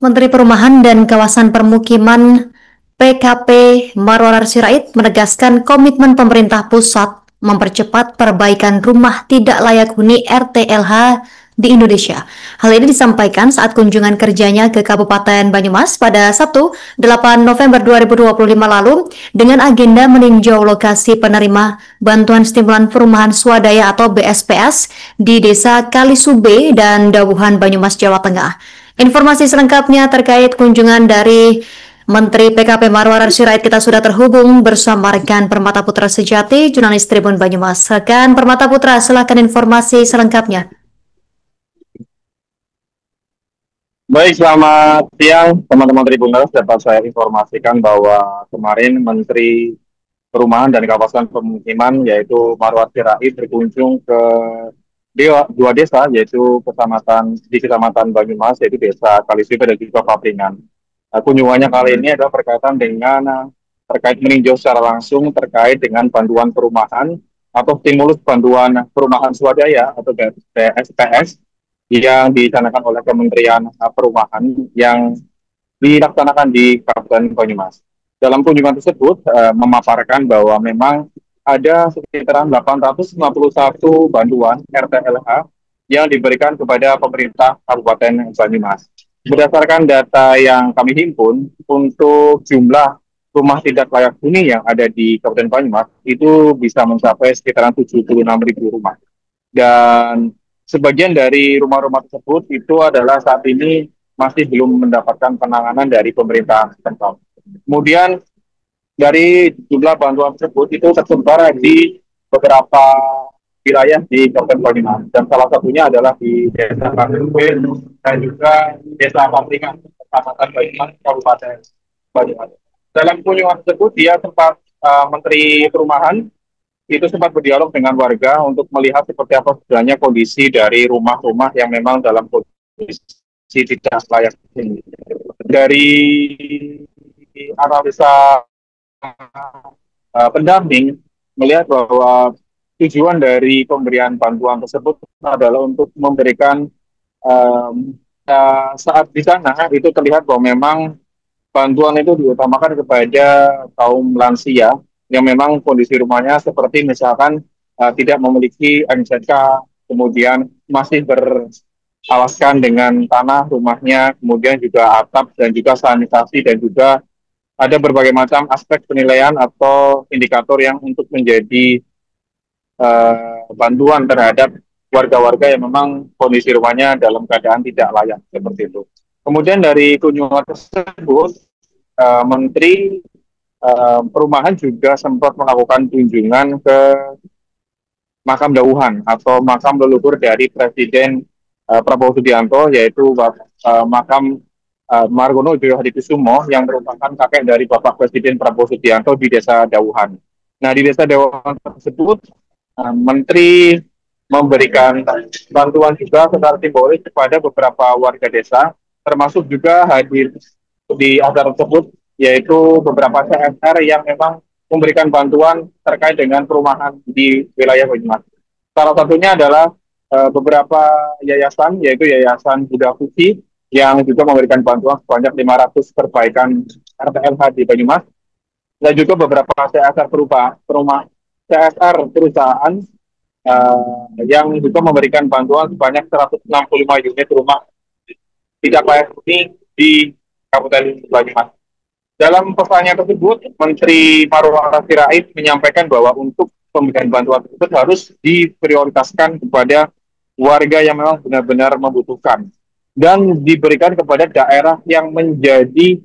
Menteri Perumahan dan Kawasan Permukiman PKP Marwarar Sirait menegaskan komitmen pemerintah pusat mempercepat perbaikan rumah tidak layak huni RTLH di Indonesia. Hal ini disampaikan saat kunjungan kerjanya ke Kabupaten Banyumas pada Sabtu 8 November 2025 lalu dengan agenda meninjau lokasi penerima bantuan stimulan perumahan swadaya atau BSPS di Desa Kalisube dan Dawuhan Banyumas, Jawa Tengah. Informasi selengkapnya terkait kunjungan dari Menteri PKP Marwarar Sirait kita sudah terhubung bersama rekan Permata Putra Sejati, jurnalis Tribun Banyumas. Rekan Permata Putra, silakan informasi selengkapnya. Baik, selamat siang teman-teman Tribuners. Dapat saya informasikan bahwa kemarin Menteri Perumahan dan Kawasan Permukiman yaitu Marwarar Sirait berkunjung ke dua desa, yaitu Kecamatan Banyumas, yaitu Desa Kalisube dan juga Papringan. Kunjungannya kali ini adalah berkaitan dengan terkait meninjau secara langsung terkait dengan bantuan perumahan atau stimulus bantuan perumahan swadaya atau BSPS yang dicanangkan oleh Kementerian Perumahan yang dilaksanakan di Kabupaten Banyumas. Dalam kunjungan tersebut memaparkan bahwa memang ada sekitar 851 bantuan RTLH yang diberikan kepada pemerintah Kabupaten Banyumas. Berdasarkan data yang kami himpun, untuk jumlah rumah tidak layak huni yang ada di Kabupaten Banyumas itu bisa mencapai sekitaran 76.000 rumah. Dan sebagian dari rumah-rumah tersebut itu adalah saat ini masih belum mendapatkan penanganan dari pemerintah tempat. Kemudian dari jumlah bantuan tersebut itu tersebar di beberapa wilayah di Kabupaten Banyumas, dan salah satunya adalah di Desa Kalisube dan juga Desa Papringan, Kecamatan Banyumas, Kabupaten Banyumas. Dalam kunjungan tersebut, Menteri Perumahan itu sempat berdialog dengan warga untuk melihat seperti apa sebenarnya kondisi dari rumah-rumah yang memang dalam kondisi tidak layak huni. Dari analisa pendamping melihat bahwa tujuan dari pemberian bantuan tersebut adalah untuk memberikan saat di sana itu terlihat bahwa memang bantuan itu diutamakan kepada kaum lansia yang memang kondisi rumahnya seperti misalkan tidak memiliki NZK, kemudian masih beralaskan dengan tanah rumahnya, kemudian juga atap dan juga sanitasi, dan juga ada berbagai macam aspek penilaian atau indikator yang untuk menjadi bantuan terhadap warga-warga yang memang kondisi rumahnya dalam keadaan tidak layak seperti itu. Kemudian dari kunjungan tersebut, Menteri Perumahan juga sempat melakukan kunjungan ke makam Dawuhan atau makam leluhur dari Presiden Prabowo Subianto, yaitu makam Margono Joyo Hadikusumo yang merupakan kakek dari Bapak Presiden Prabowo Subianto di Desa Dawuhan. Nah, di Desa Dawuhan tersebut, Menteri memberikan bantuan juga secara simbolis kepada beberapa warga desa, termasuk juga hadir di acara tersebut yaitu beberapa CSR yang memang memberikan bantuan terkait dengan perumahan di wilayah Banyumas. Salah satunya adalah beberapa yayasan, yaitu Yayasan Buddha Fuji yang juga memberikan bantuan sebanyak 500 perbaikan RTLH di Banyumas, dan juga beberapa CSR CSR perusahaan yang juga memberikan bantuan sebanyak 165 unit rumah tidak layak huni di Kabupaten Banyumas. Dalam pesannya tersebut, Menteri Marwarar Sirait menyampaikan bahwa untuk pemberian bantuan tersebut harus diprioritaskan kepada warga yang memang benar-benar membutuhkan dan diberikan kepada daerah yang menjadi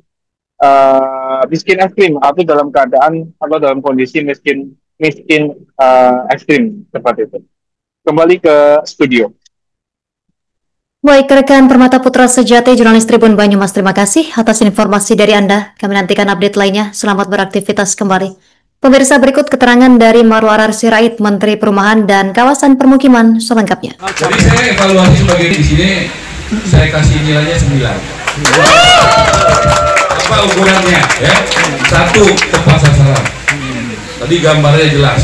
miskin ekstrim atau dalam keadaan atau dalam kondisi miskin ekstrim seperti itu. Kembali ke studio. Baik, rekan Permata Putra Sejati, jurnalis Tribun Banyumas, terima kasih atas informasi dari Anda. Kami nantikan update lainnya. Selamat beraktivitas kembali. Pemirsa, berikut keterangan dari Marwarar Sirait, Menteri Perumahan dan Kawasan Permukiman selengkapnya. Jadi saya evaluasi sebagai di sini, saya kasih nilainya 9. Apa ukurannya? Ya, 1, tepat sasaran. Tadi gambarnya jelas.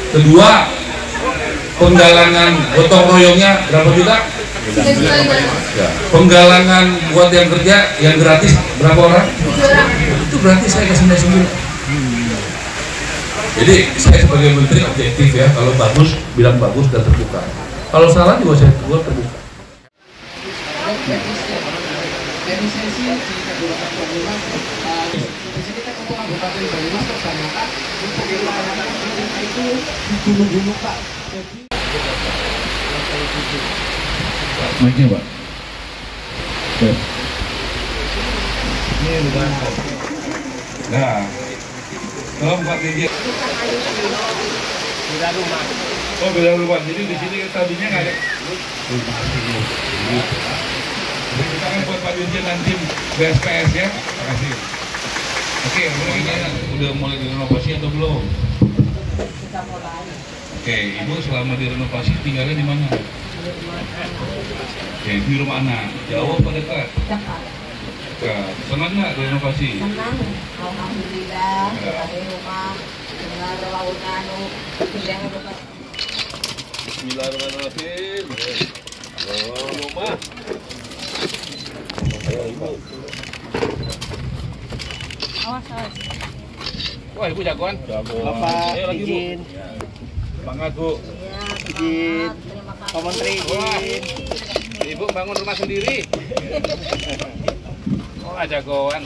Kedua, penggalangan gotong royongnya berapa juta? Ya. Penggalangan buat yang kerja yang gratis berapa orang? Itu gratis saya kasih 9. Jadi saya sebagai menteri objektif ya, kalau bagus bilang bagus dan terbuka. Kalau salah juga saya terbuka. Mic-nya Pak. Ini bukan. Nah, kalau Pak Didi. Beda rumah. Oh beda rumah. Jadi di sini tadinya nggak ada. Kita kan buat Pak Dirjen nanti BSPS ya. Terima kasih. Oke, udah mulai direnovasi atau belum? Kita mulai. Oke, Ibu selama direnovasi tinggalnya di mana? Oke, di rumah anak. Jauh apa dekat? Dekat. Senang nggak renovasi? Senang, alhamdulillah. Ada rumah dengan lautnya pindah ke Bismillahirrahmanirrahim. Rumah. awas. Wah, Ibu jagoan. Bapak izin. Semangat, Bu. Iya, Izin. terima kasih. Pak Menteri izin. Ibu bangun rumah sendiri. Oh, jagoan.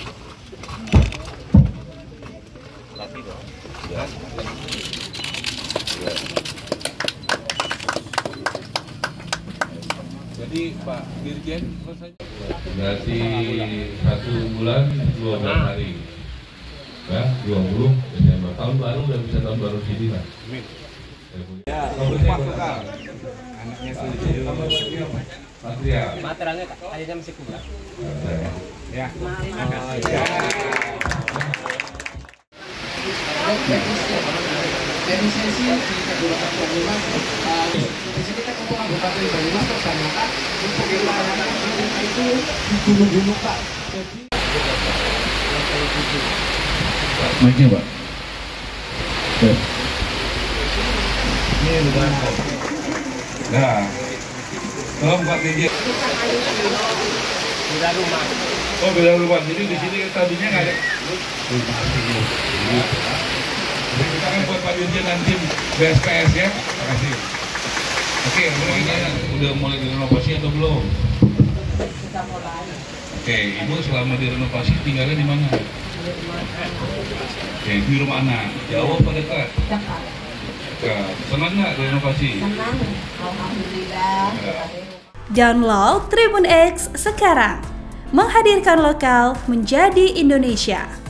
Jadi Pak Dirjen berarti 1 bulan 12 hari ya 20 Desember tahun baru udah bisa tahun baru sini lah. Ya, anaknya Satria. Materialnya kayaknya masih kurang. Ya. Dari sesi di Kabupaten Banyumas, di sini kita kumpul Kabupaten Banyumas terutama untuk wilayah itu di gunung-gunung Pak. Mic-nya Pak. Ini bukan. Nah, kalau Pak Dirjen. Beda rumah. Oh beda rumah. Jadi di sini tadinya nggak ada. Kita kan buat Pak Dirjen nanti BSPS ya. Terima kasih. Oke, udah mulai direnovasi atau belum? Kita mulai. Oke, Ibu selama direnovasi tinggalnya di mana? Oke, di rumah anak. Jauh apa dekat? Dekat. Senang nggak renovasi? Senang, alhamdulillah. Download Tribun X sekarang, menghadirkan lokal menjadi Indonesia.